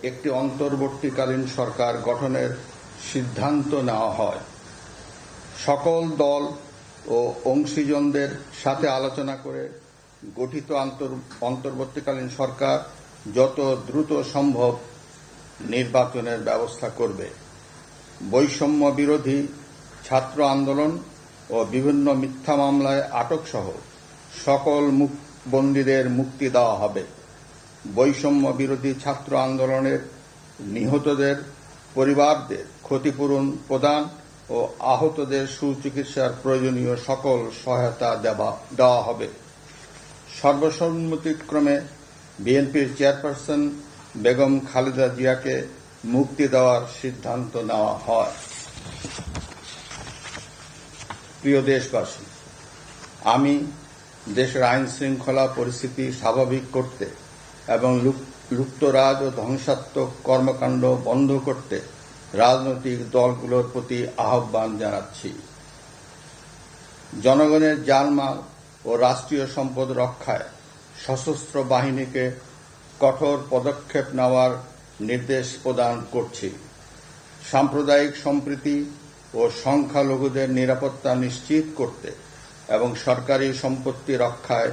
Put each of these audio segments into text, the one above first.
একটি অন্তর্বর্তীকালীন সরকার গঠনের সিদ্ধান্ত নেওয়া হয়। সকল দল ও অংশীজনদের সাথে আলোচনা করে গঠিত অন্তর্বর্তীকালীন সরকার যত দ্রুত সম্ভব নির্বাচনের ব্যবস্থা করবে। বৈষম্য বিরোধী ছাত্র আন্দোলন ও বিভিন্ন মিথ্যা মামলায় আটক সহ সকল বন্দীদের মুক্তি দেওয়া হবে। বৈষম্য বিরোধী ছাত্র আন্দোলনের নিহতদের পরিবারদের ক্ষতিপূরণ প্রদান ও আহতদের সুচিকিৎসার প্রয়োজনীয় সকল সহায়তা দেওয়া হবে। সর্বসম্মতিক্রমে বিএনপির চেয়ারপারসন বেগম খালেদা জিয়াকে মুক্তি দেওয়ার সিদ্ধান্ত নেওয়া হয়। প্রিয় দেশবাসী, আমি দেশের আইন শৃঙ্খলা পরিস্থিতি স্বাভাবিক করতে এবং লুপ্তরাজ ও ধ্বংসাত্মক কর্মকাণ্ড বন্ধ করতে রাজনৈতিক দলগুলোর প্রতি আহ্বান জানাচ্ছি। জনগণের জানমাল ও রাষ্ট্রীয় সম্পদ রক্ষায় সশস্ত্র বাহিনীকে কঠোর পদক্ষেপ নেওয়ার নির্দেশ প্রদান করছি। সাম্প্রদায়িক সম্প্রীতি ও সংখ্যালঘুদের নিরাপত্তা নিশ্চিত করতে এবং সরকারি সম্পত্তি রক্ষায়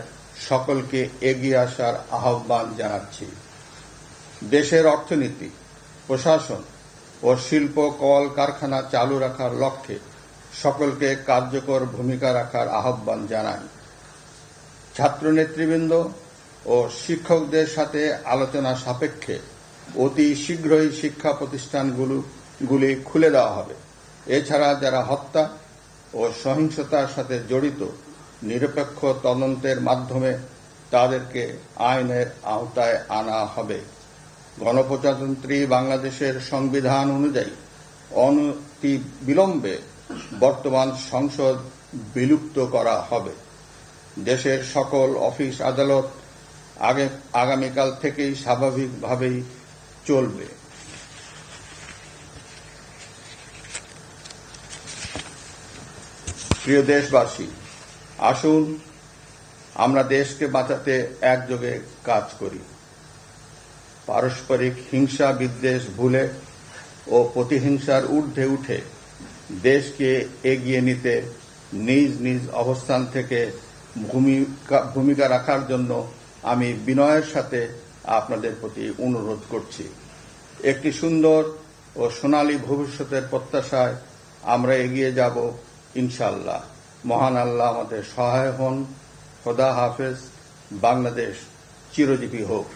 সকলকে এগিয়ে আসার আহ্বান জানাচ্ছি। দেশের অর্থনীতি, প্রশাসন ও শিল্প কল কারখানা চালু রাখার লক্ষ্যে সকলকে কার্যকর ভূমিকা রাখার আহ্বান জানাই। ছাত্র নেতৃবৃন্দ ও শিক্ষকদের সাথে আলোচনা সাপেক্ষে অতি শীঘ্রই শিক্ষা প্রতিষ্ঠানগুলি খুলে দেওয়া হবে। এছাড়া যারা হত্যা ও সহিংসতার সাথে জড়িত নিরপেক্ষ তদন্তের মাধ্যমে তাদেরকে আইনের আওতায় আনা হবে। গণপ্রজাতন্ত্রী বাংলাদেশের সংবিধান অনুযায়ী অনতি বিলম্বে বর্তমান সংসদ বিলুপ্ত করা হবে। দেশের সকল অফিস আদালত আগামীকাল থেকেই স্বাভাবিকভাবেই চলবে। প্রিয় দেশবাসী, আসুন আমরা দেশকে বাঁচাতে একযোগে কাজ করি। পারস্পরিক হিংসা বিদ্বেষ ভুলে ও প্রতিহিংসার ঊর্ধ্বে উঠে দেশকে এগিয়ে নিতে নিজ নিজ অবস্থান থেকে ভূমিকা রাখার জন্য আমি বিনয়ের সাথে আপনাদের প্রতি অনুরোধ করছি। একটি সুন্দর ও সোনালী ভবিষ্যতের প্রত্যাশায় আমরা এগিয়ে যাব ইনশাআল্লাহ। মহান আল্লাহ আমাদের সহায় হন। খোদা হাফেজ। বাংলাদেশ চিরজীবী হোক।